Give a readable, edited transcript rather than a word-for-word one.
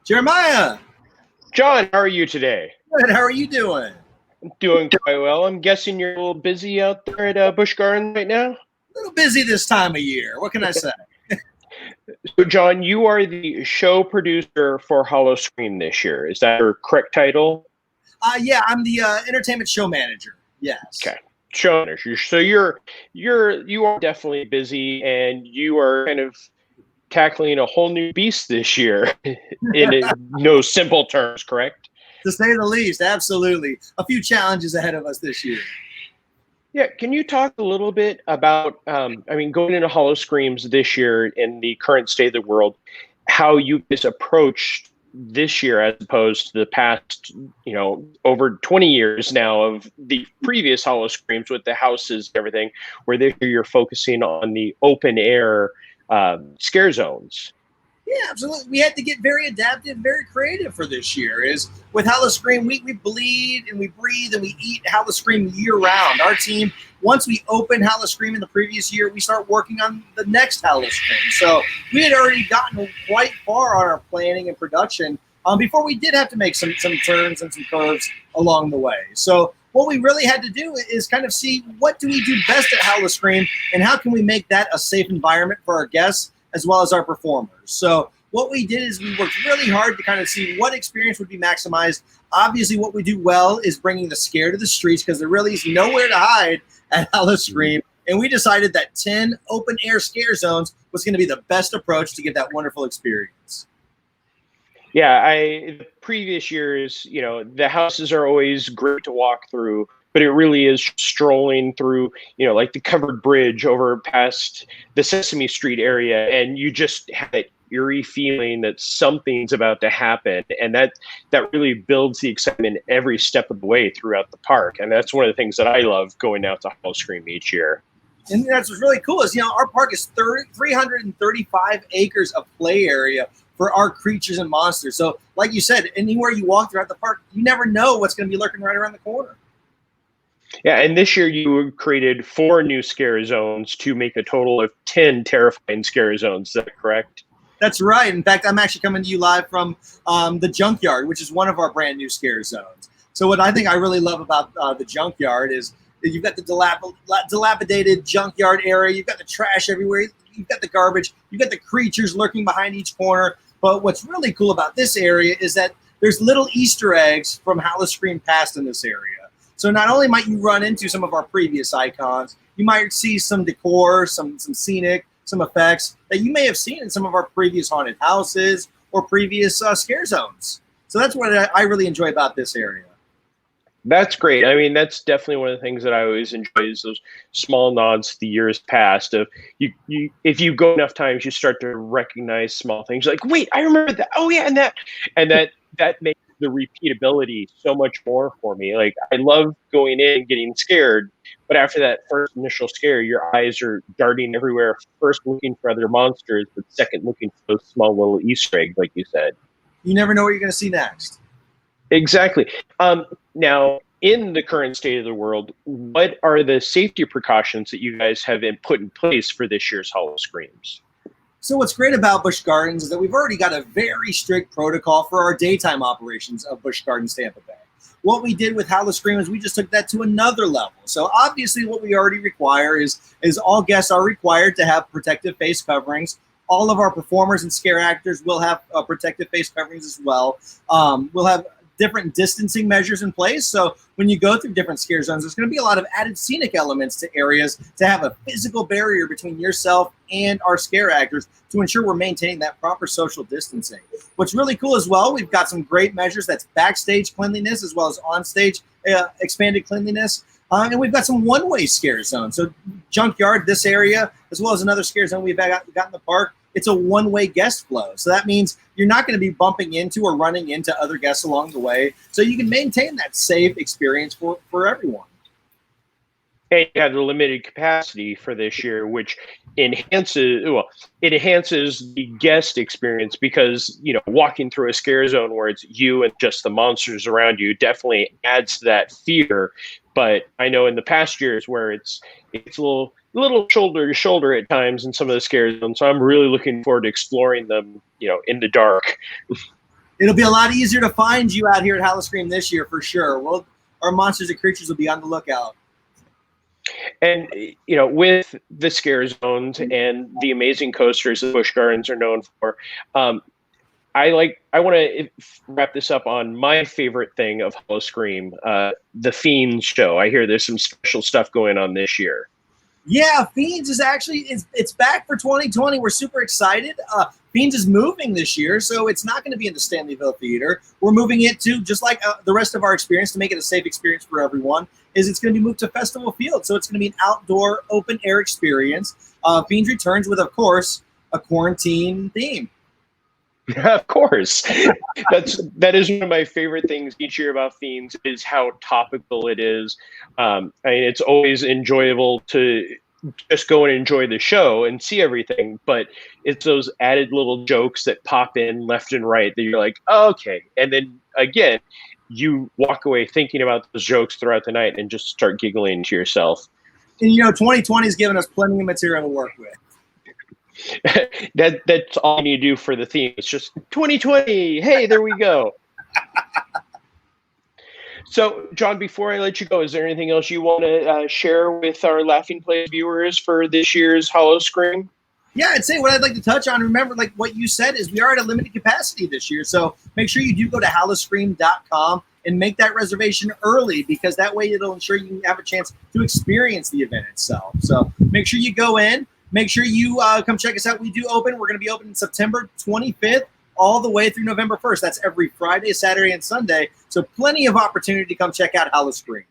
Jeremiah, John, how are you today? good. How are you doing? I'm doing quite well. I'm guessing you're a little busy out there at Busch Gardens right now. A little busy this time of year. What can I say? So, John, you are the show producer for Howl-O-Scream this year. Is that your correct title? Yeah, I'm the entertainment show manager. Yes. Okay, show manager. So you are definitely busy, and you are kind of tackling a whole new beast this year in no simple terms, correct? To say the least, absolutely. A few challenges ahead of us this year. Yeah, can you talk a little bit about, going into Howl-O-Screams this year in the current state of the world, how you guys approached this year as opposed to the past, over 20 years now of the previous Howl-O-Screams with the houses and everything, where this year you're focusing on the open air scare zones. Yeah, absolutely. We had to get very adaptive, very creative for this year. Is with Howl-O-Scream, we bleed and we breathe and we eat Howl-O-Scream year round. Our team, once we opened Howl-O-Scream in the previous year, we start working on the next Howl-O-Scream. So we had already gotten quite far on our planning and production before we did have to make some turns and some curves along the way. So what we really had to do is kind of see what do we do best at Howl-O-Scream and how can we make that a safe environment for our guests as well as our performers. So what we did is we worked really hard to kind of see what experience would be maximized. Obviously, what we do well is bringing the scare to the streets because there really is nowhere to hide at Howl-O-Scream. And we decided that 10 open air scare zones was going to be the best approach to get that wonderful experience. Yeah, the previous years, the houses are always great to walk through, but it really is strolling through, like the covered bridge over past the Sesame Street area, and you just have that eerie feeling that something's about to happen, and that really builds the excitement every step of the way throughout the park, and that's one of the things that I love going out to Howl-O-Scream each year. And that's what's really cool is, our park is 335 acres of play area for our creatures and monsters. So like you said, anywhere you walk throughout the park, you never know what's going to be lurking right around the corner. Yeah, and this year you created 4 new scare zones to make a total of 10 terrifying scare zones. Is that correct? That's right. In fact, I'm actually coming to you live from the Junkyard, which is one of our brand new scare zones. So what I think I really love about the Junkyard is that you've got the dilapidated junkyard area. You've got the trash everywhere. You've got the garbage. You've got the creatures lurking behind each corner. But what's really cool about this area is that there's little Easter eggs from Howl-O-Scream past in this area. So not only might you run into some of our previous icons, you might see some decor, some scenic, some effects that you may have seen in some of our previous haunted houses or previous scare zones. So that's what I really enjoy about this area. That's great. I mean, that's definitely one of the things that I always enjoy is those small nods to the years past. Of you, if you go enough times, you start to recognize small things. Like, wait, I remember that. Oh yeah, and that makes the repeatability so much more for me. Like, I love going in and getting scared, but after that first initial scare, your eyes are darting everywhere. First looking for other monsters, but second looking for those small little Easter eggs, like you said. You never know what you're going to see next. Exactly. Now, in the current state of the world, what are the safety precautions that you guys have put in place for this year's Howl-O-Screams? So what's great about Busch Gardens is that we've already got a very strict protocol for our daytime operations of Busch Gardens, Tampa Bay. What we did with Howl-O-Scream is we just took that to another level. So obviously what we already require is all guests are required to have protective face coverings. All of our performers and scare actors will have protective face coverings as well. We'll have different distancing measures in place. So when you go through different scare zones, there's going to be a lot of added scenic elements to areas to have a physical barrier between yourself and our scare actors to ensure we're maintaining that proper social distancing. What's really cool as well, we've got some great measures that's backstage cleanliness as well as onstage expanded cleanliness. And we've got some one-way scare zones. So Junkyard, this area, as well as another scare zone we've got in the park, it's a one-way guest flow. So that means you're not going to be bumping into or running into other guests along the way. So you can maintain that safe experience for everyone. And you have the limited capacity for this year, which enhances the guest experience because, walking through a scare zone where it's you and just the monsters around you definitely adds to that fear. But I know in the past years where it's a little shoulder to shoulder at times in some of the scare zones. So I'm really looking forward to exploring them, in the dark. It'll be a lot easier to find you out here at Howl-O-Scream this year for sure. Our monsters and creatures will be on the lookout. And with the scare zones and the amazing coasters that Busch Gardens are known for, I want to wrap this up on my favorite thing of Howl-O-Scream, the Fiends Show. I hear there's some special stuff going on this year. Yeah, Fiends is actually it's back for 2020. We're super excited. Fiends is moving this year, so it's not going to be in the Stanleyville Theater. We're moving it to, just like the rest of our experience, to make it a safe experience for everyone, is it's going to be moved to Festival Field. So it's going to be an outdoor, open-air experience. Fiends returns with, of course, a quarantine theme. Of course. That is one of my favorite things each year about Fiends, is how topical it is. I mean, it's always enjoyable to just go and enjoy the show and see everything, but it's those added little jokes that pop in left and right that you're like, oh, okay. And then again, you walk away thinking about those jokes throughout the night and just start giggling to yourself. And 2020 has given us plenty of material to work with. That's all you need to do for the theme. It's just 2020. Hey, there we go. So, John, before I let you go, is there anything else you want to share with our Laughing Place viewers for this year's Howl-O-Scream? Yeah, I'd say what I'd like to touch on, remember, like what you said, is we are at a limited capacity this year. So make sure you do go to howloscream.com and make that reservation early, because that way it'll ensure you have a chance to experience the event itself. So make sure you go in. Make sure you come check us out. We do open. We're going to be open September 25th all the way through November 1st. That's every Friday, Saturday, and Sunday. So plenty of opportunity to come check out Howl-O-Scream.